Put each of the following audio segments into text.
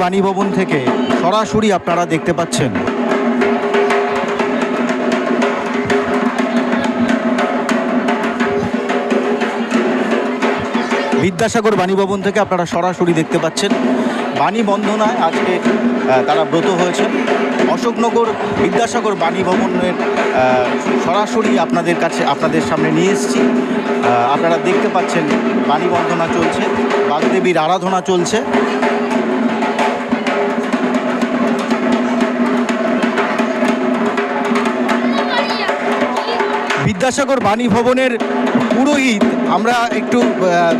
বাণী ভবন থেকে সরাসরি আপনারা দেখতে পাচ্ছেন বিদ্যাসাগর বাণী ভবন থেকে আপনারা সরাসরি দেখতে পাচ্ছেন বাণী বন্দনায় আজকে তারা ব্রত হয়েছেন। অশোকনগর বিদ্যাসাগর বাণী ভবনের সরাসরি আপনাদের সামনে নিয়ে এসেছি। আপনারা দেখতে পাচ্ছেন বাণী বন্দনা চলছে, বাগদেবীর আরাধনা চলছে। বিদ্যাসাগর বাণী ভবনের পুরোহিত আমরা একটু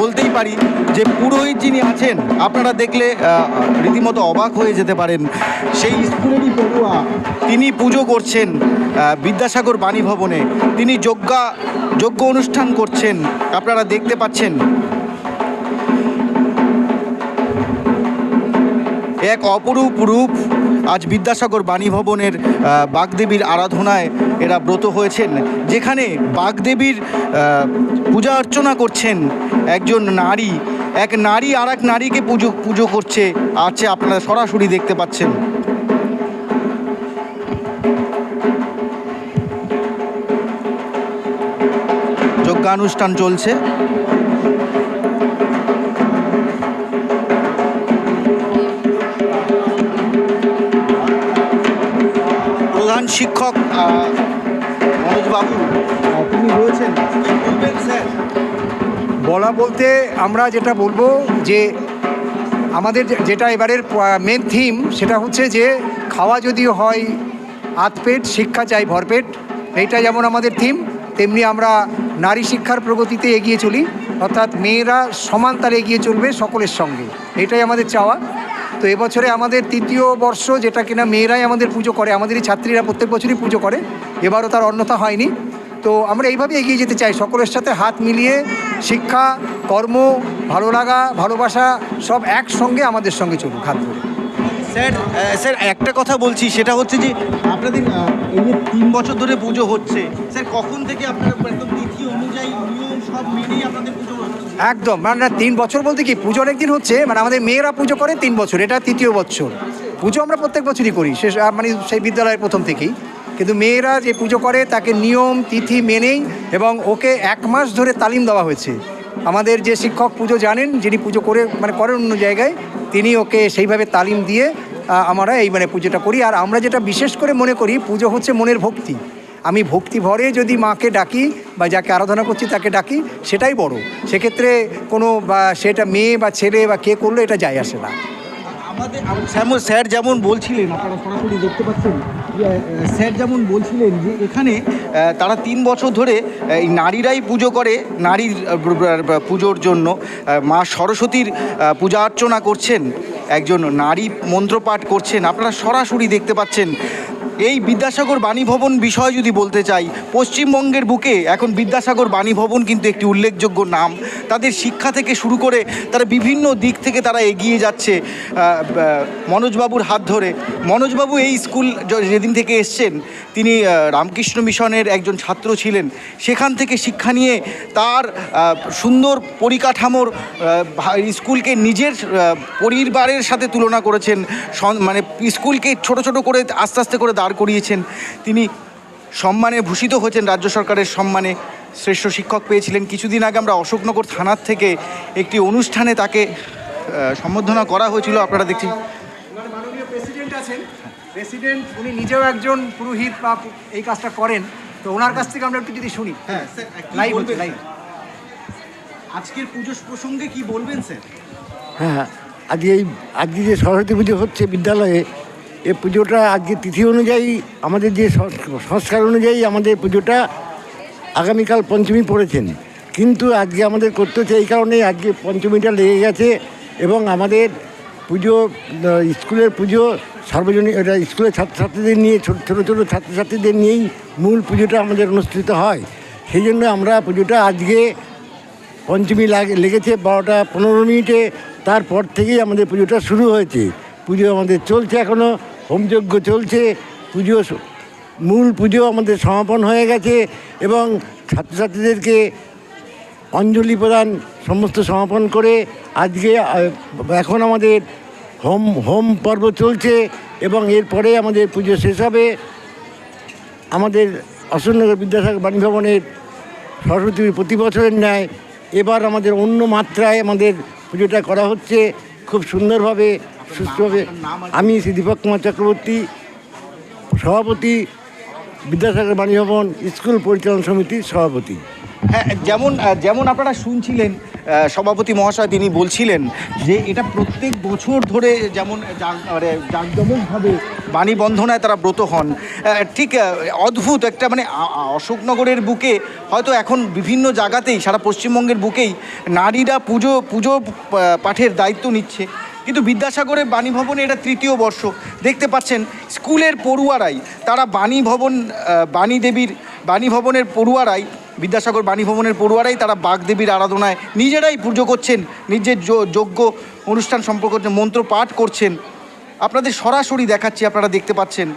বলতেই পারি যে পুরোহিত যিনি আছেন আপনারা দেখলে রীতিমতো অবাক হয়ে যেতে পারেন। সেই স্কুলেরই পড়ুয়া তিনি পুজো করছেন বিদ্যাসাগর বাণী ভবনে, তিনি যজ্ঞ অনুষ্ঠান করছেন, আপনারা দেখতে পাচ্ছেন। এক অপরূপ রূপ আজ বিদ্যাসাগর বাণী ভবনের বাগদেবীর আরাধনায় এরা ব্রত হয়েছেন, যেখানে বাগদেবীর পূজা অর্চনা করছেন একজন নারী। এক নারী আর এক নারীকে পুজো করছে আপনারা সরাসরি দেখতে পাচ্ছেন। যজ্ঞানুষ্ঠান চলছে। প্রধান শিক্ষক মনোজবাবু তিনি রয়েছেন, কি বলবেন স্যার? বলা বলতে আমরা যেটা বলবো যে আমাদের যেটা এবারের মেন থিম সেটা হচ্ছে যে খাওয়া যদি হয় আধ পেট, শিক্ষা চাই ভরপেট। এইটা যেমন আমাদের থিম, তেমনি আমরা নারী শিক্ষার প্রগতিতে এগিয়ে চলি, অর্থাৎ মেয়েরা সমান তালে এগিয়ে চলবে সকলের সঙ্গে, এটাই আমাদের চাওয়া। তো এবছরে আমাদের তৃতীয় বর্ষ, যেটা কিনা মেয়েরাই আমাদের পুজো করে, আমাদেরই ছাত্রীরা প্রত্যেক বছরই পুজো করে, এবারও তার অন্যথা হয়নি। তো আমরা এইভাবে এগিয়ে যেতে চাই, সকলের সাথে হাত মিলিয়ে শিক্ষা, কর্ম, ভালো লাগা, ভালোবাসা সব একসঙ্গে আমাদের সঙ্গে চলুক হাত ধরে। স্যার একটা কথা বলছি, সেটা হচ্ছে যে আপনাদের এই যে 3 বছর ধরে পুজো হচ্ছে, স্যার কখন থেকে আপনারা একদম তিথি অনুযায়ী নিয়ম সব মেনেই আপনাদের পুজো হচ্ছে? একদম, মানে 3 বছর বলতে কি, পুজো অনেক দিন হচ্ছে, মানে আমাদের মেয়েরা পুজো করে 3 বছর, এটা তৃতীয় বছর। পুজো আমরা প্রত্যেক বছরই করি, মানে সেই বিদ্যালয়ের প্রথম থেকেই, কিন্তু মেয়েরা যে পুজো করে তাকে নিয়ম তিথি মেনেই, এবং ওকে 1 মাস ধরে তালিম দেওয়া হয়েছে। আমাদের যে শিক্ষক পুজো জানেন, যিনি পুজো করেন অন্য জায়গায়, তিনি ওকে সেইভাবে তালিম দিয়ে আমরা এই পুজোটা করি। আর আমরা যেটা বিশেষ করে মনে করি, পুজো হচ্ছে মনের ভক্তি। আমি ভক্তি ভরে যদি মাকে ডাকি বা যাকে আরাধনা করছি তাকে ডাকি, সেটাই বড়। সেক্ষেত্রে কোনো সেটা মেয়ে বা ছেলে বা কে করলো এটা যায় আসে না। স্যার যেমন বলছিলেন, আপনারা সরাসরি দেখতে পাচ্ছেন, স্যার যেমন বলছিলেন যে এখানে তারা 3 বছর ধরে এই নারীরাই পুজো করে, নারীর পুজোর জন্য মা সরস্বতীর পূজা অর্চনা করছেন, একজন নারী মন্ত্রপাঠ করছেন, আপনারা সরাসরি দেখতে পাচ্ছেন। এই বিদ্যাসাগর বাণী ভবন বিষয় যদি বলতে চাই, পশ্চিমবঙ্গের বুকে এখন বিদ্যাসাগর বাণী ভবন কিন্তু একটি উল্লেখযোগ্য নাম। তাদের শিক্ষা থেকে শুরু করে তারা বিভিন্ন দিক থেকে তারা এগিয়ে যাচ্ছে মনোজবাবুর হাত ধরে। মনোজবাবু এই স্কুল যেদিন থেকে এসছেন, তিনি রামকৃষ্ণ মিশনের একজন ছাত্র ছিলেন, সেখান থেকে শিক্ষা নিয়ে তার সুন্দর পরিকাঠামোর স্কুলকে নিজের পরিবারের সাথে তুলনা করেছেন, মানে স্কুলকে ছোট ছোট করে আস্তে আস্তে করে দাঁড় করিয়েছেন। তিনি সম্মানে ভূষিত হয়েছেন, রাজ্য সরকারের সম্মানে শ্রেষ্ঠ শিক্ষক পেয়েছিলেন। কিছুদিন আগে আমরা অশোকনগর থানার থেকে একটি অনুষ্ঠানে তাকে সম্বর্ধনা করা হয়েছিল, আপনারা দেখছি। মাননীয় প্রেসিডেন্ট আছেন, প্রেসিডেন্ট উনি নিজেও একজন পুরোহিত বা এই কাজটা করেন, তো ওনার কাছ থেকে আমরা একটু যদি শুনি। হ্যাঁ স্যার, লাইভ আজকের পুজো প্রসঙ্গে কি বলবেন স্যার? হ্যাঁ, আজকে যে সরস্বতী পুজো হচ্ছে বিদ্যালয়ে, এই পুজোটা আজকে তিথি অনুযায়ী, আমাদের যে সংস্কার অনুযায়ী আমাদের পুজোটা আগামীকাল পঞ্চমী পড়েছেন, কিন্তু আজকে আমাদের করতে হচ্ছে এই কারণে আজকে পঞ্চমীটা লেগে গেছে, এবং আমাদের পুজো স্কুলের পুজো সার্বজনীন, এটা স্কুলের ছাত্রছাত্রীদের নিয়ে, ছোটো ছোটো ছাত্রছাত্রীদের নিয়েই মূল পুজোটা আমাদের অনুষ্ঠিত হয়। সেই জন্য আমরা পুজোটা আজকে পঞ্চমী লেগেছে 12টা 15 মিনিটে, তারপর থেকেই আমাদের পুজোটা শুরু হয়েছে। পুজো আমাদের চলছে, এখনও হোমযজ্ঞ চলছে, মূল পুজো আমাদের সমাপন হয়ে গেছে, এবং ছাত্রছাত্রীদেরকে অঞ্জলি প্রদান সমস্ত সমাপন করে আজকে এখন আমাদের হোম পর্ব চলছে এবং এরপরে আমাদের পুজো শেষ হবে। আমাদের অশোকনগর বিদ্যাসাগর বাণী ভবনের সরস্বতী প্রতি বছরের ন্যায় এবার আমাদের অন্য মাত্রায় আমাদের পুজোটা করা হচ্ছে খুব সুন্দরভাবে, সুস্থভাবে। আমি শ্রী দীপক কুমার চক্রবর্তী, সভাপতি, বিদ্যাসাগর বাণী ভবন স্কুল পরিচালনা সমিতির সভাপতি। হ্যাঁ, যেমন আপনারা শুনছিলেন সভাপতি মহাশয় তিনি বলছিলেন যে এটা প্রত্যেক বছর ধরে যেমন জাঁকজমকভাবে বাণী বন্ধনায় তারা ব্রত হন। ঠিক অদ্ভুত একটা মানে অশোকনগরের বুকে হয়তো এখন বিভিন্ন জায়গাতেই সারা পশ্চিমবঙ্গের বুকেই নারীরা পুজো পাঠের দায়িত্ব নিচ্ছে, কিন্তু বিদ্যাসাগরের বাণী ভবনে এটা তৃতীয় বর্ষ। দেখতে পাচ্ছেন স্কুলের পড়ুয়ারাই, তারা বাণী ভবনের পড়ুয়ারাই, বিদ্যাসাগর বাণী ভবনের পড়ুয়ারাই তারা বাগদেবীর আরাধনায় নিজেরাই পুজো করছেন, নিজের যজ্ঞ অনুষ্ঠান সম্পর্ক মন্ত্র পাঠ করছেন। আপনাদের সরাসরি দেখাচ্ছি, আপনারা দেখতে পাচ্ছেন।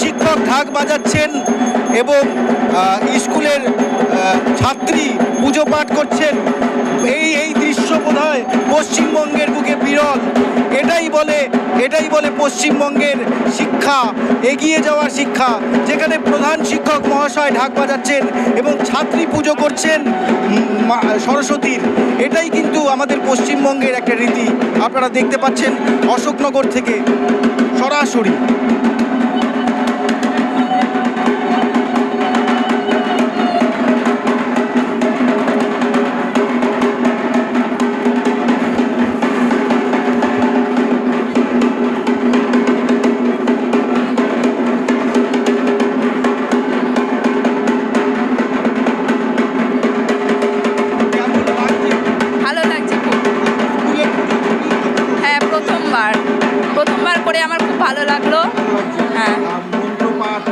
শিক্ষক ঢাক বাজাচ্ছেন এবং স্কুলের ছাত্রী পুজো পাঠ করছেন। এই দৃশ্য বোধহয় পশ্চিমবঙ্গের বুকে বিরল। এটাই বলে পশ্চিমবঙ্গের শিক্ষা, এগিয়ে যাওয়ার শিক্ষা, যেখানে প্রধান শিক্ষক মহাশয় ঢাক বাজাচ্ছেন এবং ছাত্রী পুজো করছেন সরস্বতীর। এটাই কিন্তু আমাদের পশ্চিমবঙ্গের একটা রীতি। আপনারা দেখতে পাচ্ছেন অশোকনগর থেকে সরাসরি। প্রথমবার করে আমার খুব ভালো লাগলো। হ্যাঁ, মন্ত্রপাঠ,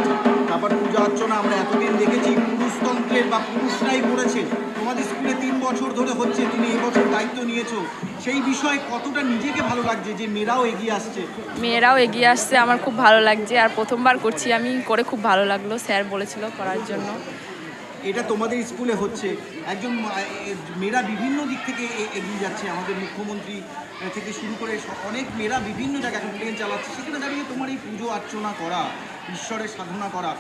তারপর পূজা অর্চনা আমরা এতদিন দেখেছি পুরুষতন্ত্রের বা পুরুষরাই করেছে। তোমাদের স্কুলে 3 বছর ধরে হচ্ছে, তুমি এবছর দায়িত্ব নিয়েছো, সেই বিষয়ে কতটা নিজেকে ভালো লাগছে যে মেয়েরাও এগিয়ে আসছে? আমার খুব ভালো লাগছে, আর প্রথমবার করছি আমি, করে খুব ভালো লাগলো। স্যার বলেছিল করার জন্য। এটা তোমাদের স্কুলে হচ্ছে, একজন মেয়েরা বিভিন্ন দিক থেকে এগিয়ে যাচ্ছে। আমাদের মুখ্যমন্ত্রী থেকে শুরু করে অনেক মেয়েরা বিভিন্ন জায়গায় এখন প্লেন চালাচ্ছে। সেখানে দাঁড়িয়ে তোমার এই পুজো অর্চনা করা, ঈশ্বরের সাধনা করা,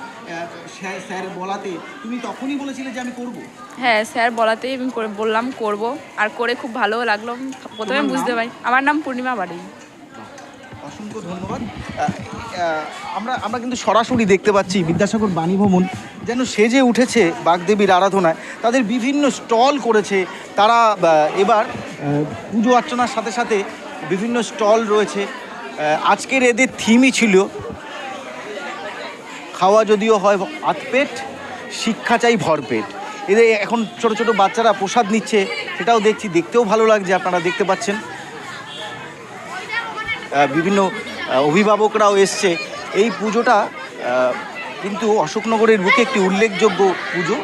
স্যার বলাতে তুমি তখনই বলেছিলে যে আমি করব? হ্যাঁ, স্যার বলাতেই আমি বললাম করব, আর করে খুব ভালো লাগলো। প্রথমে বুঝতে পারি। আমার নাম পূর্ণিমা বাড়ি। অসংখ্য ধন্যবাদ। আমরা কিন্তু সরাসরি দেখতে পাচ্ছি বিদ্যাসাগর বাণী ভবন যেন সেজে উঠেছে বাগদেবীর আরাধনায়। তাদের বিভিন্ন স্টল করেছে তারা। এবার পুজো অর্চনার সাথে সাথে বিভিন্ন স্টল রয়েছে। আজকের এদের থিমই ছিল খাওয়া যদিও হয় আধপেট, শিক্ষা চাই ভরপেট। এদের এখন ছোট ছোট বাচ্চারা প্রসাদ নিচ্ছে, সেটাও দেখছি, দেখতেও ভালো লাগছে। আপনারা দেখতে পাচ্ছেন বিভিন্ন অভিভাবকরাও এসছে। এই পুজোটা কিন্তু অশোকনগরের বুকে একটি উল্লেখযোগ্য পুজো,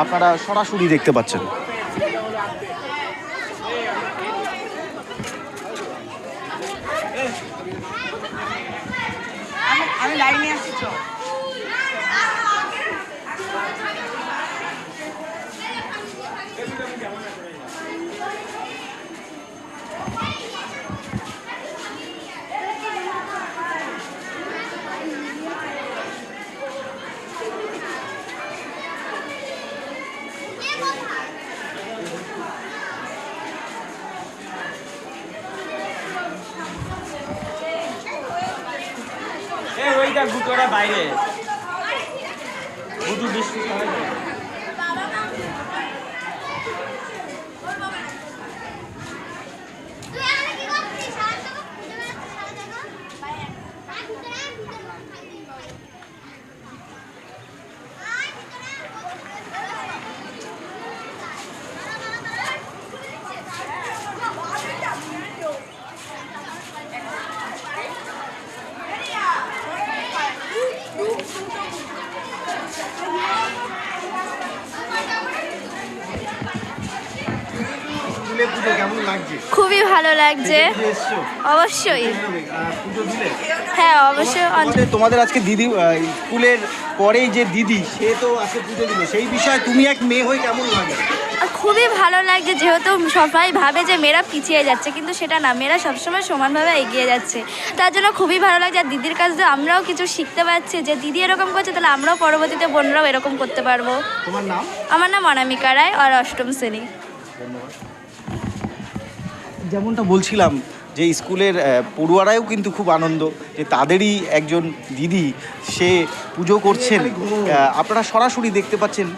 আপনারা সরাসরি দেখতে পাচ্ছেন। আমি লাইনে আসছি। ওইটা গুটোরা বাইরে গুটু বৃষ্টি স্কুলে পুজো কেমন লাগছে? খুবই ভালো লাগছে, পুজো এসছো? অবশ্যই। পুজো দিলে? হ্যাঁ, অবশ্যই। তোমাদের আজকে দিদি স্কুলের পরেই যে দিদি সে তো আজকে পুজো দিল, সেই বিষয়ে তুমি এক মেয়ে হয়ে কেমন লাগে? আর খুবই ভালো লাগছে, যেহেতু সবাই ভাবে যে মেয়েরা পিছিয়ে যাচ্ছে, কিন্তু সেটা না, মেয়েরা সবসময় সমানভাবে এগিয়ে যাচ্ছে। তার জন্য খুবই ভালো লাগছে। আর দিদির কাছ থেকে আমরাও কিছু শিখতে পারছি, যে দিদি এরকম করছে, তাহলে আমরাও পরবর্তীতে বোনরাও এরকম করতে পারবো। তোমার নাম? আমার নাম অনামিকা রায়, আর অষ্টম শ্রেণী। যেমনটা বলছিলাম যে স্কুলের পড়ুয়ারাও কিন্তু খুব আনন্দ যে তাদেরই একজন দিদি সে পুজো করছেন। আপনারা সরাসরি দেখতে পাচ্ছেন,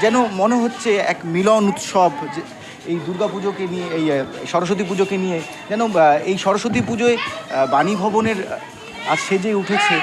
যেন মনে হচ্ছে এক মিলন উৎসব। যে এই দুর্গা পুজোকে নিয়ে, এই সরস্বতী পুজোকে নিয়ে, যেন এই সরস্বতী পুজোয় বাণী ভবনের আজ সেজে উঠেছে।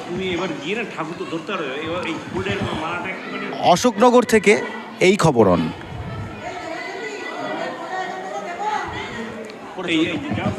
তুমি এবার গিয়ে না ঠাকুর তো ধরতে পারো, এবার এই ফুলের মালাটা একটুখানি অশোকনগর থেকে এই খবরন। এই যাও।